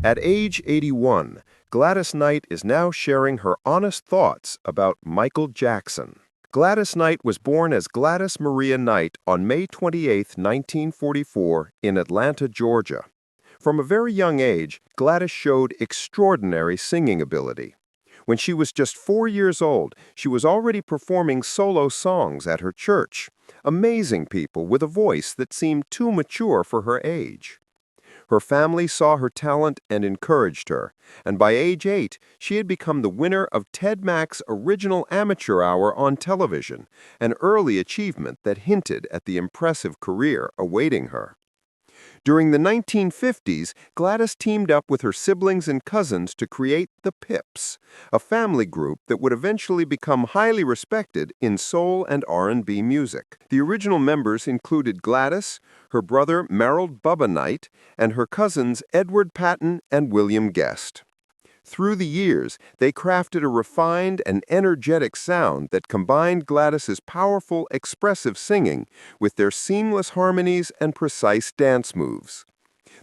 At age 81, Gladys Knight is now sharing her honest thoughts about Michael Jackson. Gladys Knight was born as Gladys Maria Knight on May 28, 1944, in Atlanta, Georgia. From a very young age, Gladys showed extraordinary singing ability. When she was just 4 years old, she was already performing solo songs at her church, amazing people with a voice that seemed too mature for her age. Her family saw her talent and encouraged her, and by age 8, she had become the winner of Ted Mack's Original Amateur Hour on television, an early achievement that hinted at the impressive career awaiting her. During the 1950s, Gladys teamed up with her siblings and cousins to create the Pips, a family group that would eventually become highly respected in soul and R&B music. The original members included Gladys, her brother Merrill Bubba Knight, and her cousins Edward Patton and William Guest. Through the years, they crafted a refined and energetic sound that combined Gladys's powerful, expressive singing with their seamless harmonies and precise dance moves.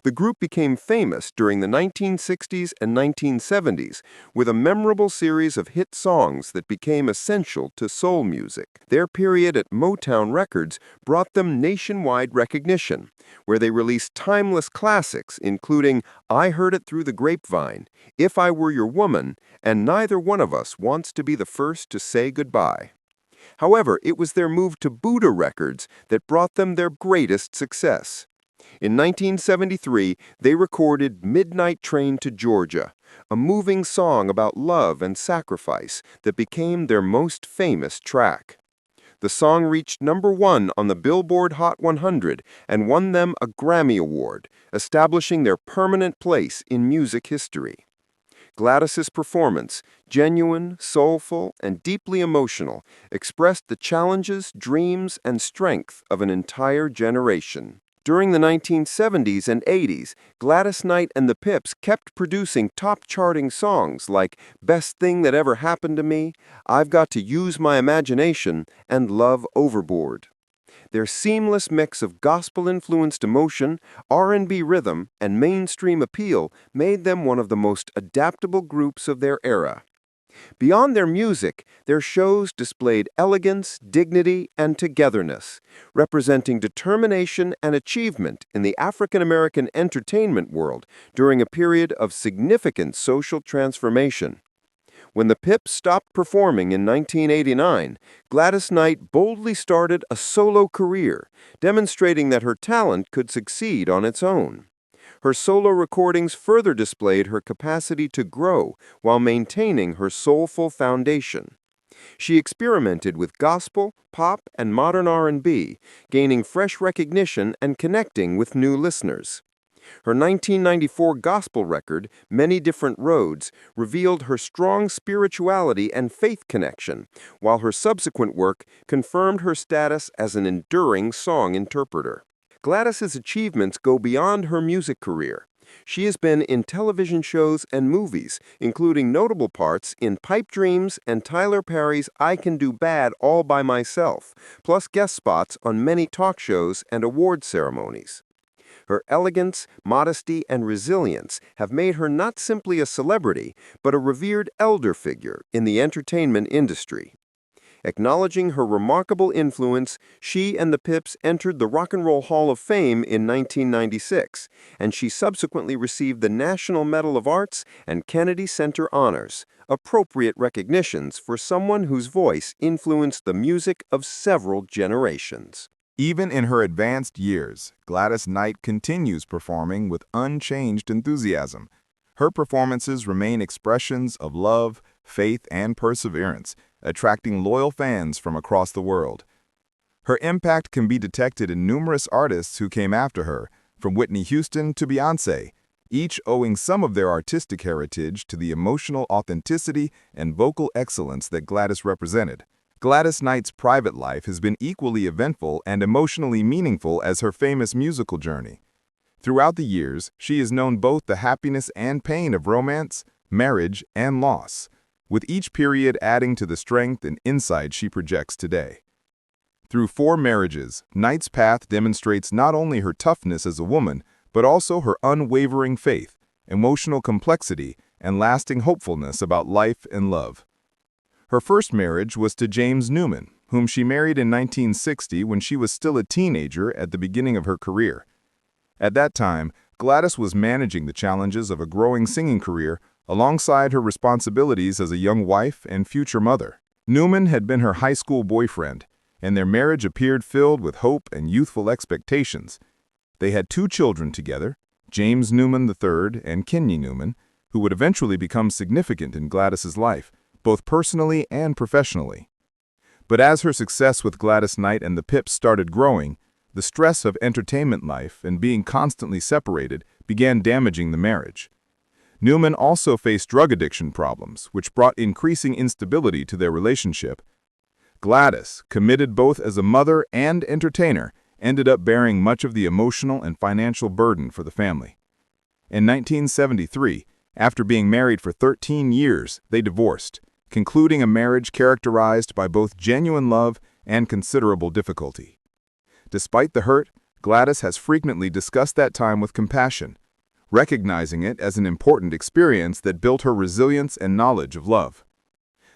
The group became famous during the 1960s and 1970s with a memorable series of hit songs that became essential to soul music. Their period at Motown Records brought them nationwide recognition, where they released timeless classics including I Heard It Through the Grapevine, If I Were Your Woman, and Neither One of Us Wants to Be the First to Say Goodbye. However, it was their move to Buddha Records that brought them their greatest success. In 1973, they recorded Midnight Train to Georgia, a moving song about love and sacrifice that became their most famous track. The song reached #1 on the Billboard Hot 100 and won them a Grammy Award, establishing their permanent place in music history. Gladys's performance, genuine, soulful, and deeply emotional, expressed the challenges, dreams, and strength of an entire generation. During the 1970s and 80s, Gladys Knight and the Pips kept producing top-charting songs like Best Thing That Ever Happened to Me, I've Got to Use My Imagination, and Love Overboard. Their seamless mix of gospel-influenced emotion, R&B rhythm, and mainstream appeal made them one of the most adaptable groups of their era. Beyond their music, their shows displayed elegance, dignity, and togetherness, representing determination and achievement in the African-American entertainment world during a period of significant social transformation. When the Pips stopped performing in 1989, Gladys Knight boldly started a solo career, demonstrating that her talent could succeed on its own. Her solo recordings further displayed her capacity to grow while maintaining her soulful foundation. She experimented with gospel, pop, and modern R&B, gaining fresh recognition and connecting with new listeners. Her 1994 gospel record, Many Different Roads, revealed her strong spirituality and faith connection, while her subsequent work confirmed her status as an enduring song interpreter. Gladys's achievements go beyond her music career. She has been in television shows and movies, including notable parts in Pipe Dreams and Tyler Perry's I Can Do Bad All by Myself, plus guest spots on many talk shows and award ceremonies. Her elegance, modesty, and resilience have made her not simply a celebrity, but a revered elder figure in the entertainment industry. Acknowledging her remarkable influence, she and the Pips entered the Rock and Roll Hall of Fame in 1996, and she subsequently received the National Medal of Arts and Kennedy Center honors, appropriate recognitions for someone whose voice influenced the music of several generations. Even in her advanced years, Gladys Knight continues performing with unchanged enthusiasm. Her performances remain expressions of love, faith, and perseverance, attracting loyal fans from across the world. Her impact can be detected in numerous artists who came after her, from Whitney Houston to Beyoncé, each owing some of their artistic heritage to the emotional authenticity and vocal excellence that Gladys represented. Gladys Knight's private life has been equally eventful and emotionally meaningful as her famous musical journey. Throughout the years, she has known both the happiness and pain of romance, marriage, and loss, with each period adding to the strength and insight she projects today. Through 4 marriages, Knight's path demonstrates not only her toughness as a woman, but also her unwavering faith, emotional complexity, and lasting hopefulness about life and love. Her first marriage was to James Newman, whom she married in 1960 when she was still a teenager at the beginning of her career. At that time, Gladys was managing the challenges of a growing singing career alongside her responsibilities as a young wife and future mother. Newman had been her high school boyfriend, and their marriage appeared filled with hope and youthful expectations. They had 2 children together, James Newman III and Kenny Newman, who would eventually become significant in Gladys's life, both personally and professionally. But as her success with Gladys Knight and the Pips started growing, the stress of entertainment life and being constantly separated began damaging the marriage. Newman also faced drug addiction problems, which brought increasing instability to their relationship. Gladys, committed both as a mother and entertainer, ended up bearing much of the emotional and financial burden for the family. In 1973, after being married for 13 years, they divorced, concluding a marriage characterized by both genuine love and considerable difficulty. Despite the hurt, Gladys has frequently discussed that time with compassion, recognizing it as an important experience that built her resilience and knowledge of love.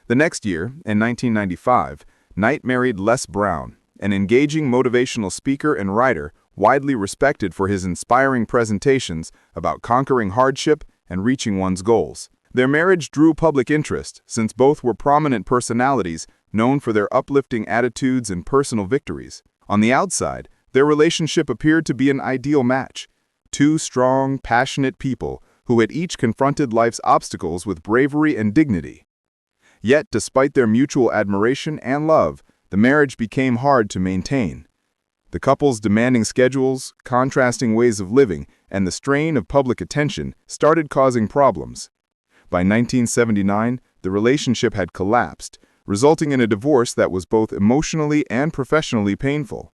The next year, in 1995, Knight married Les Brown, an engaging motivational speaker and writer widely respected for his inspiring presentations about conquering hardship and reaching one's goals. Their marriage drew public interest since both were prominent personalities known for their uplifting attitudes and personal victories. On the outside, their relationship appeared to be an ideal match. 2 strong, passionate people who had each confronted life's obstacles with bravery and dignity. Yet, despite their mutual admiration and love, the marriage became hard to maintain. The couple's demanding schedules, contrasting ways of living, and the strain of public attention started causing problems. By 1979, the relationship had collapsed, resulting in a divorce that was both emotionally and professionally painful.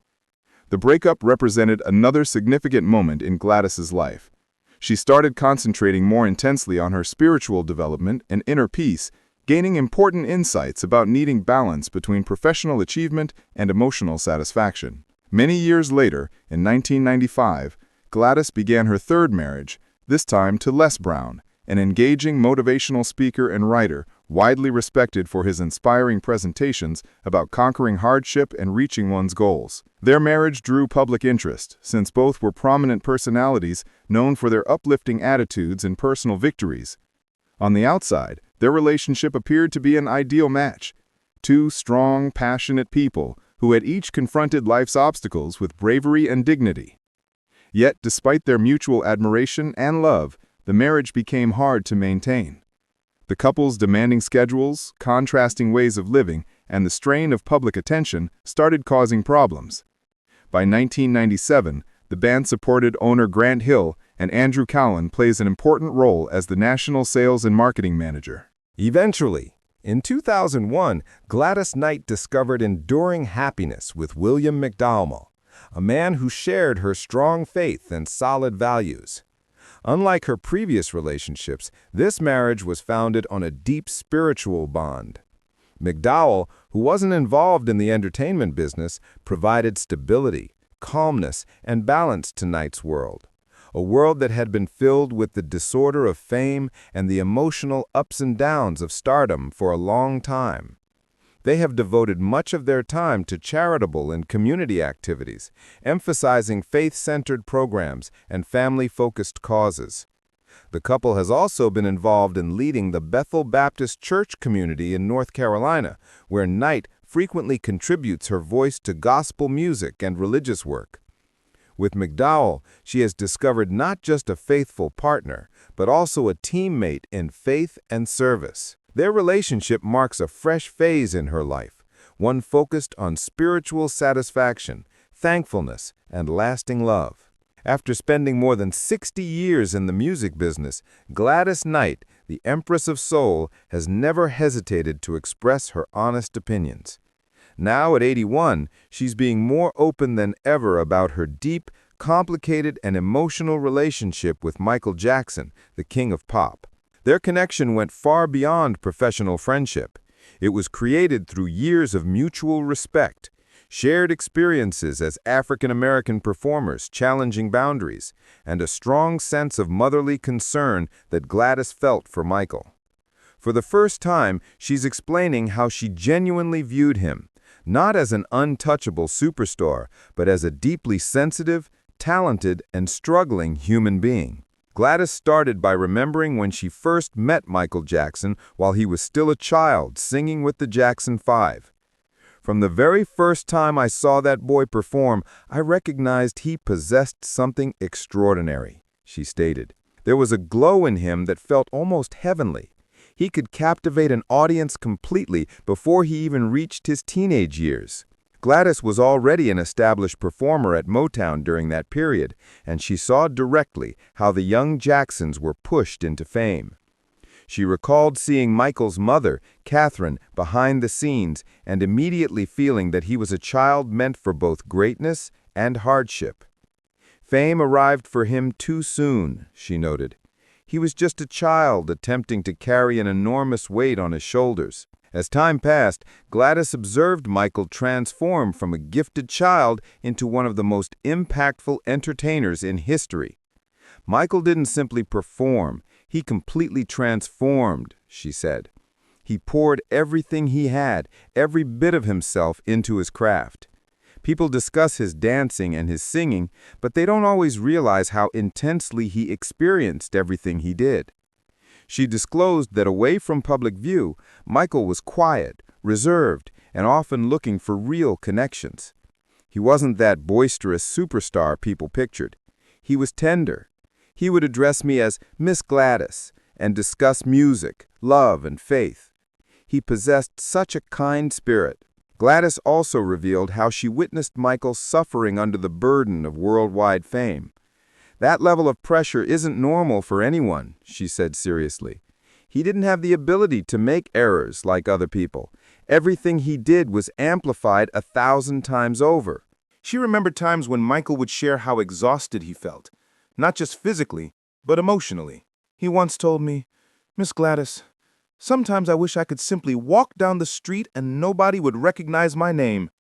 The breakup represented another significant moment in Gladys's life. She started concentrating more intensely on her spiritual development and inner peace, gaining important insights about needing balance between professional achievement and emotional satisfaction. Many years later, in 1995, Gladys began her 3rd marriage, this time to Les Brown, an engaging motivational speaker and writer widely respected for his inspiring presentations about conquering hardship and reaching one's goals. Their marriage drew public interest since both were prominent personalities known for their uplifting attitudes and personal victories. On the outside, their relationship appeared to be an ideal match. 2 strong, passionate people who had each confronted life's obstacles with bravery and dignity. Yet, despite their mutual admiration and love, the marriage became hard to maintain. The couple's demanding schedules, contrasting ways of living, and the strain of public attention started causing problems. By 1997, the band-supported owner Grant Hill and Andrew Cowan plays an important role as the national sales and marketing manager. Eventually, in 2001, Gladys Knight discovered enduring happiness with William McDowell, a man who shared her strong faith and solid values. Unlike her previous relationships, this marriage was founded on a deep spiritual bond. McDowell, who wasn't involved in the entertainment business, provided stability, calmness, and balance to Knight's world, a world that had been filled with the disorder of fame and the emotional ups and downs of stardom for a long time. They have devoted much of their time to charitable and community activities, emphasizing faith-centered programs and family-focused causes. The couple has also been involved in leading the Bethel Baptist Church community in North Carolina, where Knight frequently contributes her voice to gospel music and religious work. With McDowell, she has discovered not just a faithful partner, but also a teammate in faith and service. Their relationship marks a fresh phase in her life, one focused on spiritual satisfaction, thankfulness, and lasting love. After spending more than 60 years in the music business, Gladys Knight, the Empress of Soul, has never hesitated to express her honest opinions. Now at 81, she's being more open than ever about her deep, complicated, and emotional relationship with Michael Jackson, the king of pop. Their connection went far beyond professional friendship. It was created through years of mutual respect. shared experiences as African American performers challenging boundaries, and a strong sense of motherly concern that Gladys felt for Michael. For the first time, she's explaining how she genuinely viewed him, not as an untouchable superstar, but as a deeply sensitive, talented, and struggling human being. Gladys started by remembering when she first met Michael Jackson while he was still a child singing with the Jackson 5. "From the very first time I saw that boy perform, I recognized he possessed something extraordinary," she stated. "There was a glow in him that felt almost heavenly. He could captivate an audience completely before he even reached his teenage years." Gladys was already an established performer at Motown during that period, and she saw directly how the young Jacksons were pushed into fame. She recalled seeing Michael's mother, Catherine, behind the scenes and immediately feeling that he was a child meant for both greatness and hardship. "Fame arrived for him too soon," she noted. "He was just a child attempting to carry an enormous weight on his shoulders." As time passed, Gladys observed Michael transform from a gifted child into one of the most impactful entertainers in history. "Michael didn't simply perform, he completely transformed," she said. "He poured everything he had, every bit of himself, into his craft. People discuss his dancing and his singing, but they don't always realize how intensely he experienced everything he did." She disclosed that away from public view, Michael was quiet, reserved, and often looking for real connections. He wasn't that boisterous superstar people pictured. He was tender. He would address me as Miss Gladys and discuss music, love, and faith. He possessed such a kind spirit. Gladys also revealed how she witnessed Michael suffering under the burden of worldwide fame. "That level of pressure isn't normal for anyone," she said seriously. "He didn't have the ability to make errors like other people. Everything he did was amplified 1,000 times over." She remembered times when Michael would share how exhausted he felt, not just physically, but emotionally. He once told me, "Miss Gladys, sometimes I wish I could simply walk down the street and nobody would recognize my name."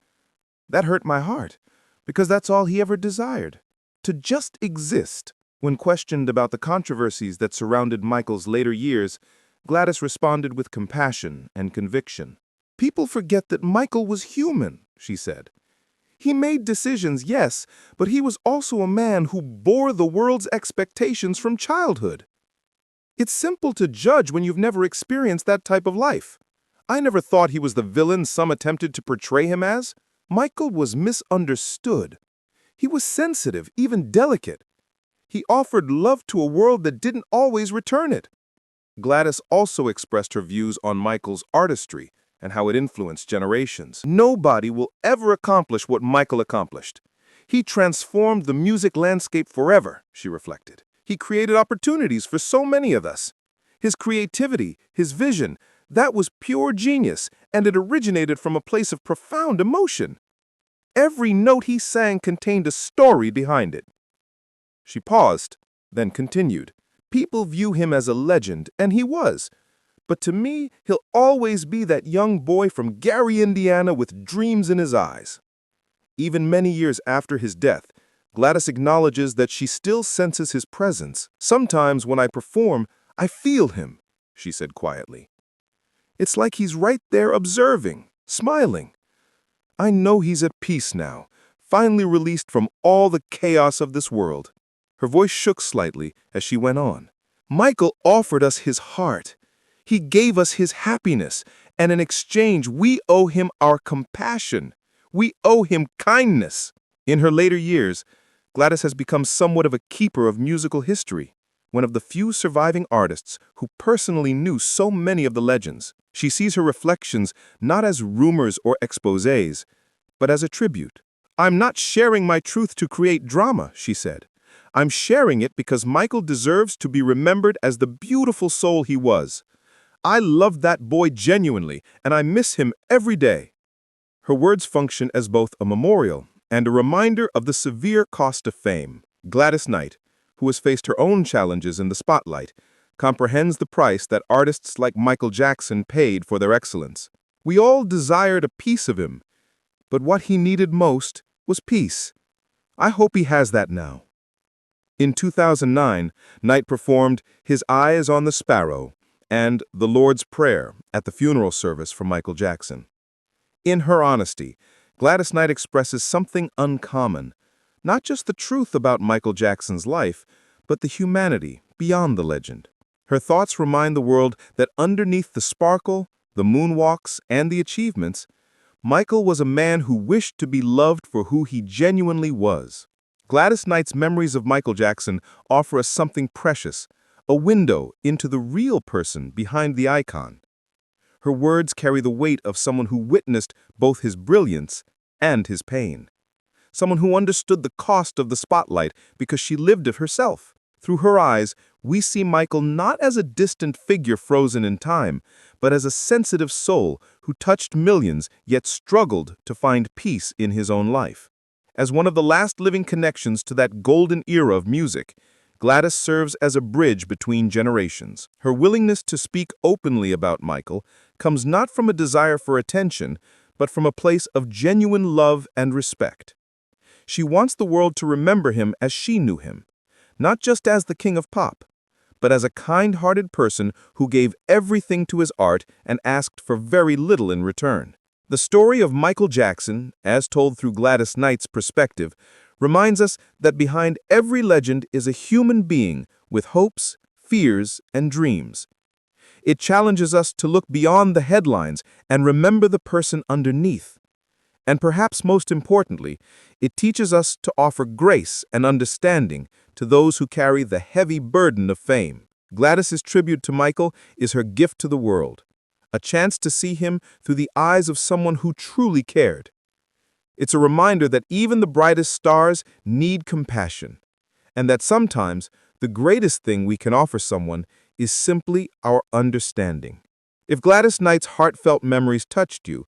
That hurt my heart, because that's all he ever desired. To just exist. When questioned about the controversies that surrounded Michael's later years, Gladys responded with compassion and conviction. "People forget that Michael was human," she said. "He made decisions, yes, but he was also a man who bore the world's expectations from childhood. It's simple to judge when you've never experienced that type of life. I never thought he was the villain some attempted to portray him as. Michael was misunderstood. He was sensitive, even delicate. He offered love to a world that didn't always return it." Gladys also expressed her views on Michael's artistry and how it influenced generations. "Nobody will ever accomplish what Michael accomplished. He transformed the music landscape forever," she reflected. "He created opportunities for so many of us. His creativity, his vision, that was pure genius, and it originated from a place of profound emotion. Every note he sang contained a story behind it." She paused, then continued. "People view him as a legend, and he was. But to me, he'll always be that young boy from Gary, Indiana, with dreams in his eyes." Even many years after his death, Gladys acknowledges that she still senses his presence. "Sometimes when I perform, I feel him," she said quietly. "It's like he's right there observing, smiling. I know he's at peace now, finally released from all the chaos of this world." Her voice shook slightly as she went on. "Michael offered us his heart. He gave us his happiness, and in exchange we owe him our compassion. We owe him kindness." In her later years, Gladys has become somewhat of a keeper of musical history, one of the few surviving artists who personally knew so many of the legends. She sees her reflections not as rumors or exposés, but as a tribute. "I'm not sharing my truth to create drama," she said. "I'm sharing it because Michael deserves to be remembered as the beautiful soul he was. I loved that boy genuinely, and I miss him every day." Her words function as both a memorial and a reminder of the severe cost of fame. Gladys Knight, who has faced her own challenges in the spotlight, comprehends the price that artists like Michael Jackson paid for their excellence. We all desired a piece of him, but what he needed most was peace. I hope he has that now. In 2009, Knight performed His Eye is on the Sparrow and The Lord's Prayer at the funeral service for Michael Jackson. In her honesty, Gladys Knight expresses something uncommon, not just the truth about Michael Jackson's life, but the humanity beyond the legend. Her thoughts remind the world that underneath the sparkle, the moonwalks, and the achievements, Michael was a man who wished to be loved for who he genuinely was. Gladys Knight's memories of Michael Jackson offer us something precious, a window into the real person behind the icon. Her words carry the weight of someone who witnessed both his brilliance and his pain. Someone who understood the cost of the spotlight because she lived it herself. Through her eyes, we see Michael not as a distant figure frozen in time, but as a sensitive soul who touched millions yet struggled to find peace in his own life. As one of the last living connections to that golden era of music, Gladys serves as a bridge between generations. Her willingness to speak openly about Michael comes not from a desire for attention, but from a place of genuine love and respect. She wants the world to remember him as she knew him, not just as the king of pop, but as a kind-hearted person who gave everything to his art and asked for very little in return. The story of Michael Jackson, as told through Gladys Knight's perspective, reminds us that behind every legend is a human being with hopes, fears, and dreams. It challenges us to look beyond the headlines and remember the person underneath. And perhaps most importantly, it teaches us to offer grace and understanding to those who carry the heavy burden of fame. Gladys's tribute to Michael is her gift to the world, a chance to see him through the eyes of someone who truly cared. It's a reminder that even the brightest stars need compassion, and that sometimes the greatest thing we can offer someone is simply our understanding. If Gladys Knight's heartfelt memories touched you,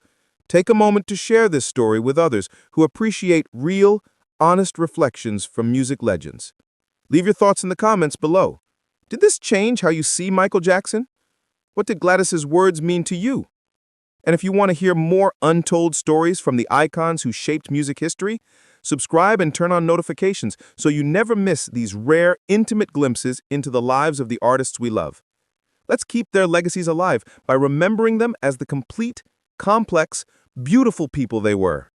take a moment to share this story with others who appreciate real, honest reflections from music legends. Leave your thoughts in the comments below. Did this change how you see Michael Jackson? What did Gladys's words mean to you? And if you want to hear more untold stories from the icons who shaped music history, subscribe and turn on notifications so you never miss these rare, intimate glimpses into the lives of the artists we love. Let's keep their legacies alive by remembering them as the complete, complex, beautiful people they were.